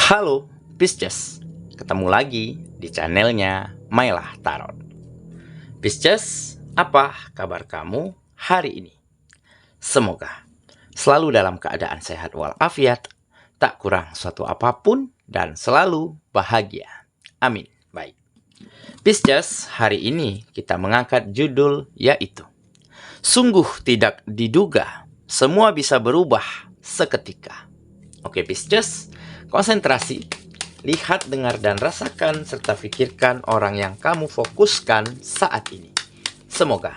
Halo, Pisces. Ketemu lagi di channelnya Mailah Tarot. Pisces, apa kabar kamu hari ini? Semoga selalu dalam keadaan sehat walafiat, tak kurang suatu apapun, dan selalu bahagia. Amin. Baik. Pisces, hari ini kita mengangkat judul yaitu Sungguh tidak diduga, semua bisa berubah seketika. Oke Pisces, konsentrasi, lihat, dengar, dan rasakan, serta pikirkan orang yang kamu fokuskan saat ini. Semoga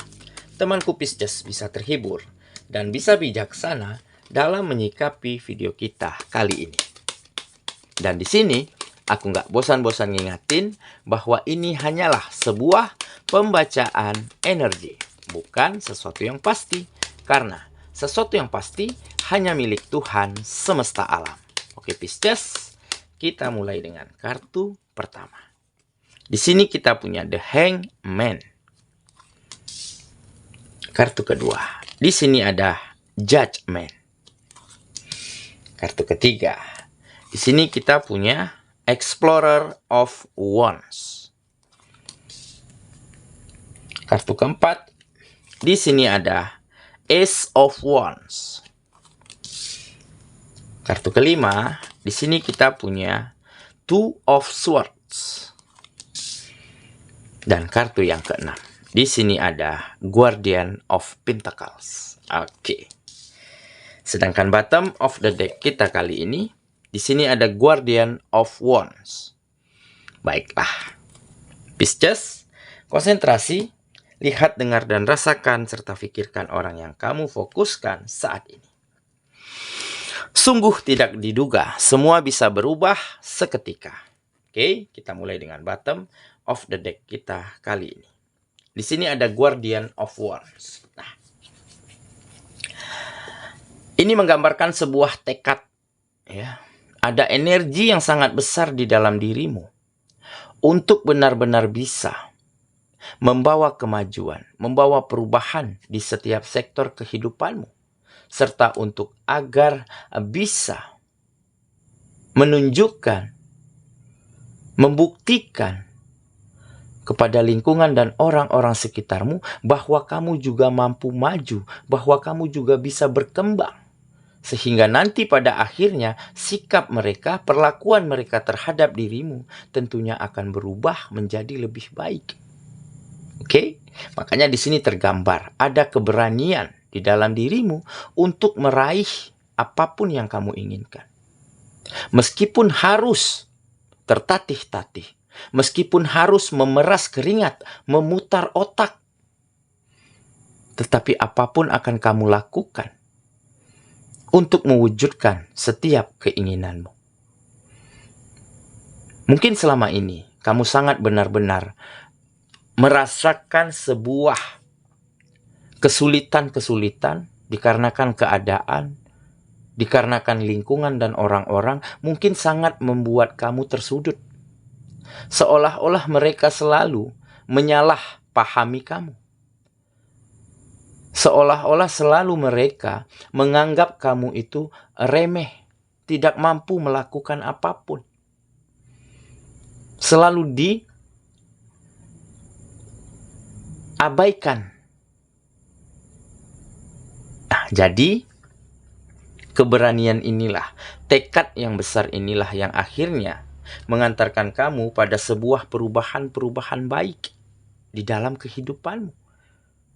temanku Pisces bisa terhibur dan bisa bijaksana dalam menyikapi video kita kali ini. Dan di sini, aku nggak bosan-bosan ngingatin bahwa ini hanyalah sebuah pembacaan energi, bukan sesuatu yang pasti. Karena sesuatu yang pasti hanya milik Tuhan semesta alam. Oke Pisces, kita mulai dengan kartu pertama. Di sini kita punya The Hangman. Kartu kedua, di sini ada Judgment. Kartu ketiga, di sini kita punya Explorer of Wands. Kartu keempat, di sini ada Ace of Wands. Kartu kelima, di sini kita punya Two of Swords. Dan kartu yang keenam, di sini ada Guardian of Pentacles. Oke. Sedangkan bottom of the deck kita kali ini, di sini ada Guardian of Wands. Baiklah. Pisces, konsentrasi, lihat, dengar, dan rasakan, serta pikirkan orang yang kamu fokuskan saat ini. Sungguh tidak diduga, semua bisa berubah seketika. Oke, kita mulai dengan bottom of the deck kita kali ini. Di sini ada Guardian of Wands. Nah, ini menggambarkan sebuah tekad, ya. Ada energi yang sangat besar di dalam dirimu untuk benar-benar bisa membawa kemajuan, membawa perubahan di setiap sektor kehidupanmu, serta untuk agar bisa menunjukkan, membuktikan kepada lingkungan dan orang-orang sekitarmu bahwa kamu juga mampu maju, bahwa kamu juga bisa berkembang. Sehingga nanti pada akhirnya sikap mereka, perlakuan mereka terhadap dirimu tentunya akan berubah menjadi lebih baik. Oke? Makanya di sini tergambar ada keberanian di dalam dirimu untuk meraih apapun yang kamu inginkan. Meskipun harus tertatih-tatih, meskipun harus memeras keringat, memutar otak, tetapi apapun akan kamu lakukan untuk mewujudkan setiap keinginanmu. Mungkin selama ini kamu sangat benar-benar merasakan sebuah kesulitan-kesulitan dikarenakan keadaan, dikarenakan lingkungan dan orang-orang, mungkin sangat membuat kamu tersudut. Seolah-olah mereka selalu menyalahpahami kamu. Seolah-olah selalu mereka menganggap kamu itu remeh, tidak mampu melakukan apapun. Selalu diabaikan. Nah, jadi keberanian inilah, tekad yang besar inilah yang akhirnya mengantarkan kamu pada sebuah perubahan-perubahan baik di dalam kehidupanmu.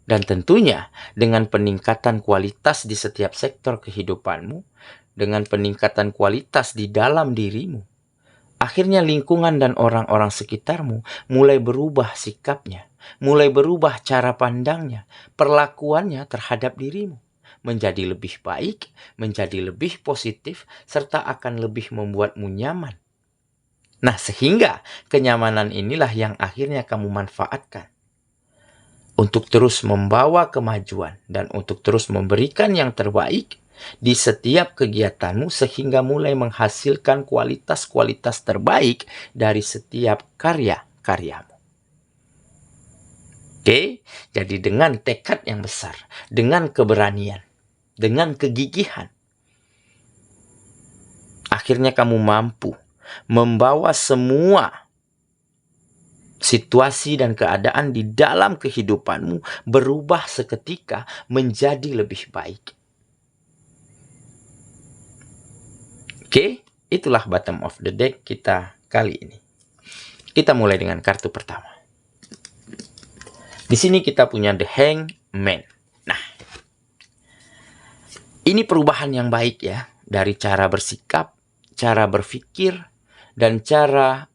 Dan tentunya dengan peningkatan kualitas di setiap sektor kehidupanmu, dengan peningkatan kualitas di dalam dirimu, akhirnya lingkungan dan orang-orang sekitarmu mulai berubah sikapnya, mulai berubah cara pandangnya, perlakuannya terhadap dirimu, menjadi lebih baik, menjadi lebih positif, serta akan lebih membuatmu nyaman. Nah, sehingga kenyamanan inilah yang akhirnya kamu manfaatkan untuk terus membawa kemajuan dan untuk terus memberikan yang terbaik di setiap kegiatanmu, sehingga mulai menghasilkan kualitas-kualitas terbaik dari setiap karya-karyamu. Oke, jadi dengan tekad yang besar, dengan keberanian, dengan kegigihan, akhirnya kamu mampu membawa semua situasi dan keadaan di dalam kehidupanmu berubah seketika menjadi lebih baik. Oke, itulah bottom of the deck kita kali ini. Kita mulai dengan kartu pertama. Di sini kita punya The Hangman. Nah, ini perubahan yang baik ya, dari cara bersikap, cara berpikir, dan cara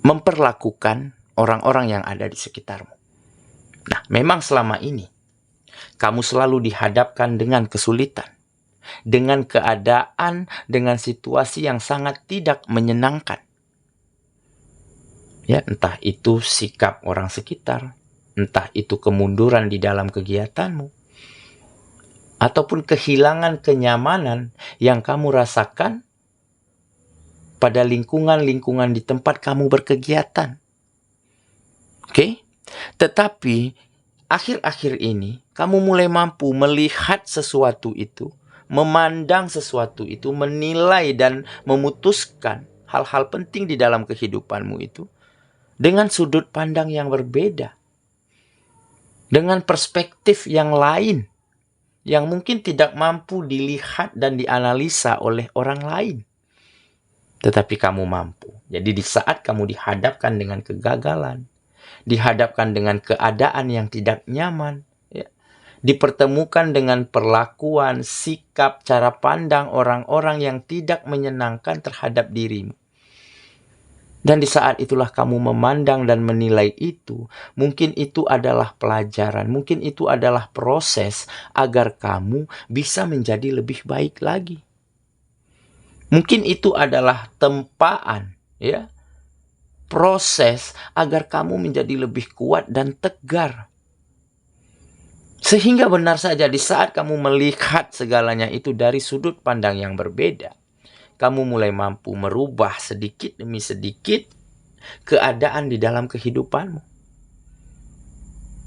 memperlakukan orang-orang yang ada di sekitarmu. Nah, memang selama ini kamu selalu dihadapkan dengan kesulitan, dengan keadaan, dengan situasi yang sangat tidak menyenangkan. Ya, entah itu sikap orang sekitar, entah itu kemunduran di dalam kegiatanmu, ataupun kehilangan kenyamanan yang kamu rasakan pada lingkungan-lingkungan di tempat kamu berkegiatan. Oke? Tetapi akhir-akhir ini kamu mulai mampu melihat sesuatu itu, memandang sesuatu itu, menilai dan memutuskan hal-hal penting di dalam kehidupanmu itu dengan sudut pandang yang berbeda, dengan perspektif yang lain, yang mungkin tidak mampu dilihat dan dianalisa oleh orang lain. Tetapi kamu mampu. Jadi di saat kamu dihadapkan dengan kegagalan, dihadapkan dengan keadaan yang tidak nyaman, ya, dipertemukan dengan perlakuan, sikap, cara pandang orang-orang yang tidak menyenangkan terhadap dirimu. Dan di saat itulah kamu memandang dan menilai itu, mungkin itu adalah pelajaran, mungkin itu adalah proses agar kamu bisa menjadi lebih baik lagi. Mungkin itu adalah tempaan, ya, proses agar kamu menjadi lebih kuat dan tegar. Sehingga benar saja di saat kamu melihat segalanya itu dari sudut pandang yang berbeda, kamu mulai mampu merubah sedikit demi sedikit keadaan di dalam kehidupanmu.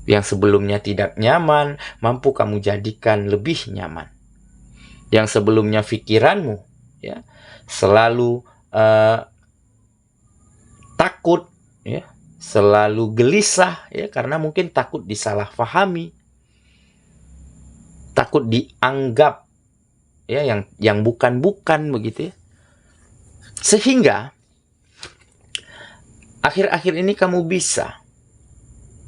Yang sebelumnya tidak nyaman, mampu kamu jadikan lebih nyaman. Yang sebelumnya pikiranmu, ya, selalu takut, ya, selalu gelisah, ya, karena mungkin takut disalahpahami, takut dianggap, ya, yang bukan-bukan begitu, ya. Sehingga akhir-akhir ini kamu bisa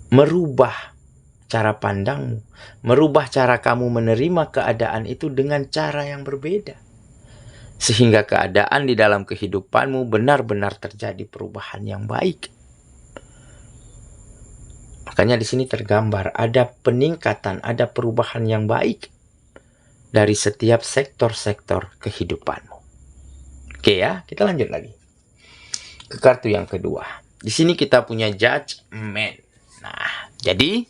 merubah cara pandangmu, merubah cara kamu menerima keadaan itu dengan cara yang berbeda. Sehingga keadaan di dalam kehidupanmu benar-benar terjadi perubahan yang baik. Makanya di sini tergambar ada peningkatan, ada perubahan yang baik dari setiap sektor-sektor kehidupanmu. Oke ya, kita lanjut lagi ke kartu yang kedua. Di sini kita punya Judgment. Nah, jadi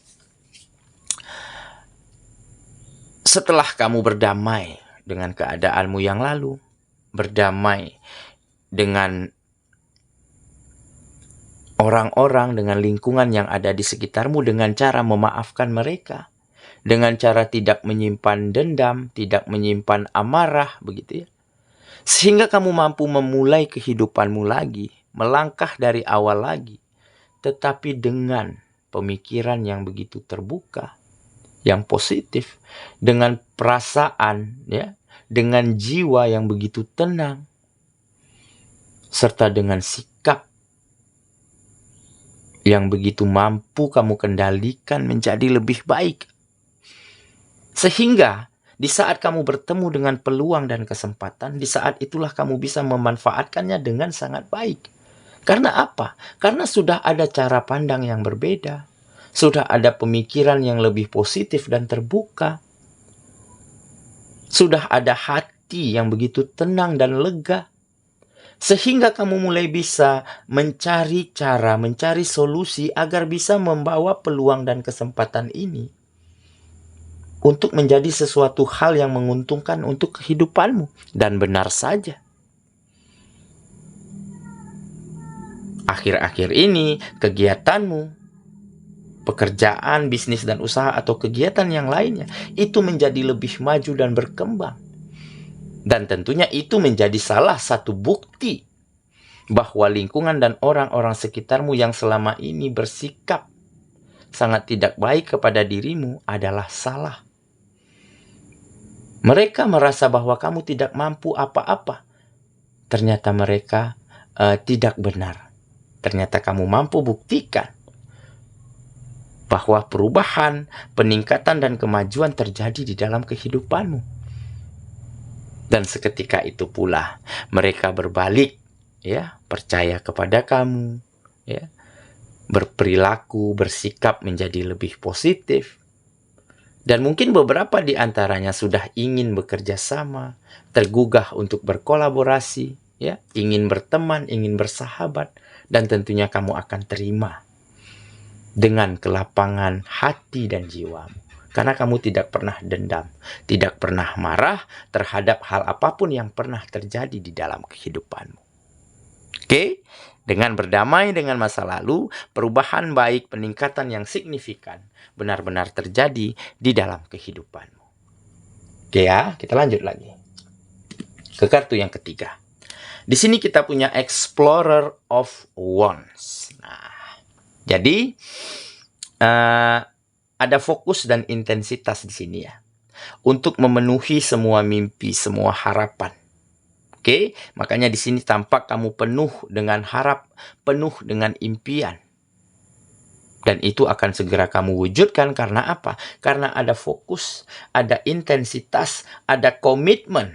setelah kamu berdamai dengan keadaanmu yang lalu, berdamai dengan orang-orang, dengan lingkungan yang ada di sekitarmu, dengan cara memaafkan mereka, dengan cara tidak menyimpan dendam, tidak menyimpan amarah, begitu ya. Sehingga kamu mampu memulai kehidupanmu lagi, melangkah dari awal lagi, tetapi dengan pemikiran yang begitu terbuka, yang positif, dengan perasaan, ya, dengan jiwa yang begitu tenang, serta dengan sikap yang begitu mampu kamu kendalikan menjadi lebih baik. Sehingga di saat kamu bertemu dengan peluang dan kesempatan, di saat itulah kamu bisa memanfaatkannya dengan sangat baik. Karena apa? Karena sudah ada cara pandang yang berbeda, sudah ada pemikiran yang lebih positif dan terbuka, sudah ada hati yang begitu tenang dan lega. Sehingga kamu mulai bisa mencari cara, mencari solusi agar bisa membawa peluang dan kesempatan ini untuk menjadi sesuatu hal yang menguntungkan untuk kehidupanmu. Dan benar saja, akhir-akhir ini kegiatanmu, pekerjaan, bisnis dan usaha atau kegiatan yang lainnya itu menjadi lebih maju dan berkembang. Dan tentunya itu menjadi salah satu bukti bahwa lingkungan dan orang-orang sekitarmu yang selama ini bersikap sangat tidak baik kepada dirimu adalah salah. Mereka merasa bahwa kamu tidak mampu apa-apa. Ternyata mereka tidak benar. Ternyata kamu mampu buktikan bahwa perubahan, peningkatan, dan kemajuan terjadi di dalam kehidupanmu. Dan seketika itu pula mereka berbalik, ya, percaya kepada kamu, ya, berperilaku, bersikap menjadi lebih positif. Dan mungkin beberapa di antaranya sudah ingin bekerja sama, tergugah untuk berkolaborasi, ya, ingin berteman, ingin bersahabat, dan tentunya kamu akan terima dengan kelapangan hati dan jiwamu. Karena kamu tidak pernah dendam, tidak pernah marah terhadap hal apapun yang pernah terjadi di dalam kehidupanmu. Oke? Dengan berdamai dengan masa lalu, perubahan baik, peningkatan yang signifikan benar-benar terjadi di dalam kehidupanmu. Oke ya, kita lanjut lagi ke kartu yang ketiga. Di sini kita punya Explorer of Wands. Nah, jadi ada fokus dan intensitas di sini ya, untuk memenuhi semua mimpi, semua harapan. Oke, makanya di sini tampak kamu penuh dengan harap, penuh dengan impian. Dan itu akan segera kamu wujudkan karena apa? Karena ada fokus, ada intensitas, ada komitmen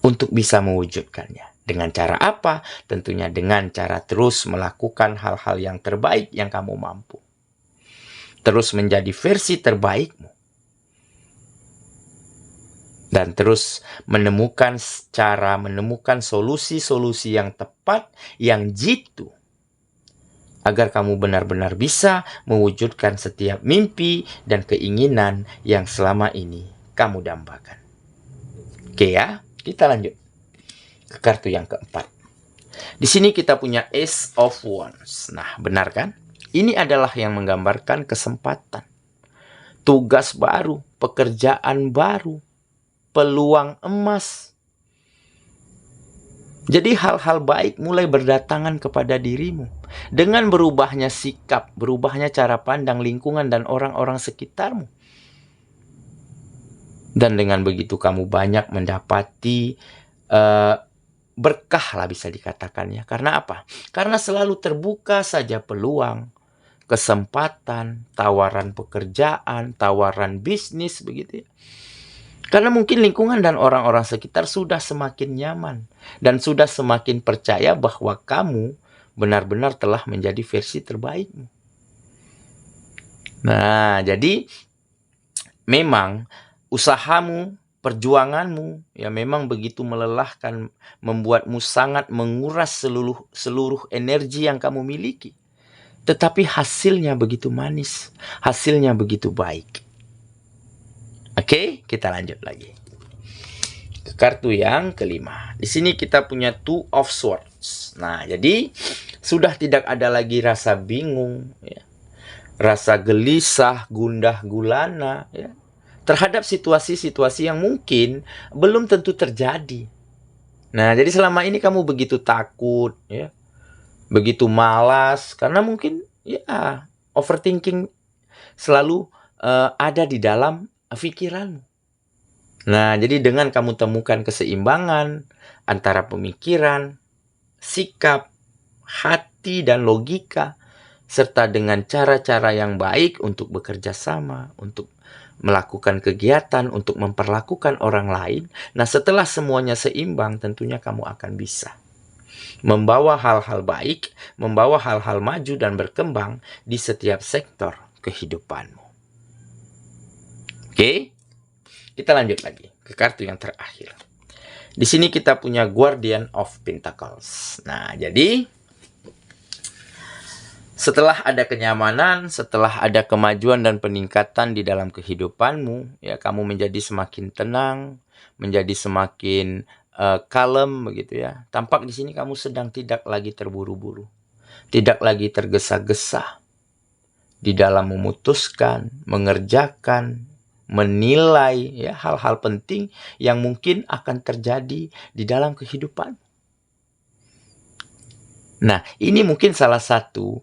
untuk bisa mewujudkannya. Dengan cara apa? Tentunya dengan cara terus melakukan hal-hal yang terbaik yang kamu mampu. Terus menjadi versi terbaikmu. Dan terus menemukan cara, menemukan solusi-solusi yang tepat, yang jitu. Agar kamu benar-benar bisa mewujudkan setiap mimpi dan keinginan yang selama ini kamu dambakan. Oke ya, kita lanjut ke kartu yang keempat. Di sini kita punya Ace of Wands. Nah, benar kan? Ini adalah yang menggambarkan kesempatan, tugas baru, pekerjaan baru, peluang emas. Jadi hal-hal baik mulai berdatangan kepada dirimu. Dengan berubahnya sikap, berubahnya cara pandang lingkungan dan orang-orang sekitarmu. Dan dengan begitu kamu banyak mendapati berkah lah bisa dikatakan ya. Karena apa? Karena selalu terbuka saja peluang, kesempatan, tawaran pekerjaan, tawaran bisnis begitu ya. Karena mungkin lingkungan dan orang-orang sekitar sudah semakin nyaman dan sudah semakin percaya bahwa kamu benar-benar telah menjadi versi terbaikmu. Nah, jadi memang usahamu, perjuanganmu ya memang begitu melelahkan, membuatmu sangat menguras seluruh energi yang kamu miliki. Tetapi hasilnya begitu manis, hasilnya begitu baik. Oke, kita lanjut lagi ke kartu yang kelima. Di sini kita punya Two of Swords. Nah, jadi sudah tidak ada lagi rasa bingung, ya, rasa gelisah, gundah gulana, ya, terhadap situasi-situasi yang mungkin belum tentu terjadi. Nah, jadi selama ini kamu begitu takut, ya, begitu malas, karena mungkin ya overthinking selalu ada di dalam pikiranmu. Nah, jadi dengan kamu temukan keseimbangan antara pemikiran, sikap, hati, dan logika, serta dengan cara-cara yang baik untuk bekerja sama, untuk melakukan kegiatan, untuk memperlakukan orang lain. Nah, setelah semuanya seimbang, tentunya kamu akan bisa membawa hal-hal baik, membawa hal-hal maju dan berkembang di setiap sektor kehidupanmu. Oke, kita lanjut lagi ke kartu yang terakhir. Di sini kita punya Guardian of Pentacles. Nah, jadi setelah ada kenyamanan, setelah ada kemajuan dan peningkatan di dalam kehidupanmu, ya kamu menjadi semakin tenang, menjadi semakin kalem begitu ya. Tampak di sini kamu sedang tidak lagi terburu-buru, tidak lagi tergesa-gesa di dalam memutuskan, mengerjakan, menilai ya hal-hal penting yang mungkin akan terjadi di dalam kehidupan. Nah, ini mungkin salah satu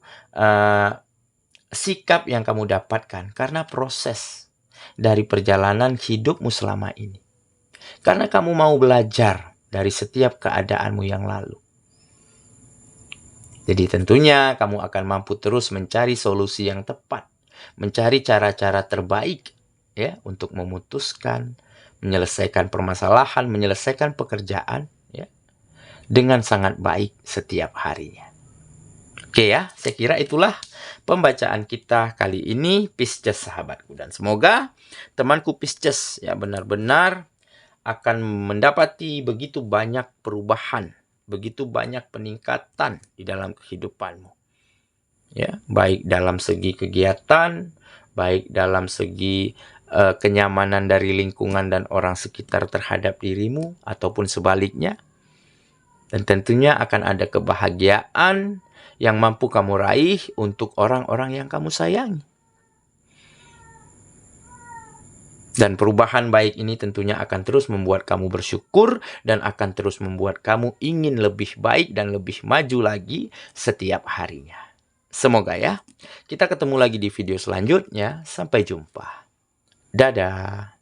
sikap yang kamu dapatkan karena proses dari perjalanan hidupmu selama ini. Karena kamu mau belajar dari setiap keadaanmu yang lalu. Jadi tentunya kamu akan mampu terus mencari solusi yang tepat, mencari cara-cara terbaik ya untuk memutuskan, menyelesaikan permasalahan, menyelesaikan pekerjaan ya dengan sangat baik setiap harinya. Oke ya, saya kira itulah pembacaan kita kali ini, Pisces sahabatku, dan semoga temanku Pisces ya benar-benar akan mendapati begitu banyak perubahan, begitu banyak peningkatan di dalam kehidupanmu. Ya, baik dalam segi kegiatan, baik dalam segi kenyamanan dari lingkungan dan orang sekitar terhadap dirimu, ataupun sebaliknya. Dan tentunya akan ada kebahagiaan yang mampu kamu raih untuk orang-orang yang kamu sayangi. Dan perubahan baik ini tentunya akan terus membuat kamu bersyukur dan akan terus membuat kamu ingin lebih baik dan lebih maju lagi setiap harinya. Semoga ya. Kita ketemu lagi di video selanjutnya. Sampai jumpa. Dadah.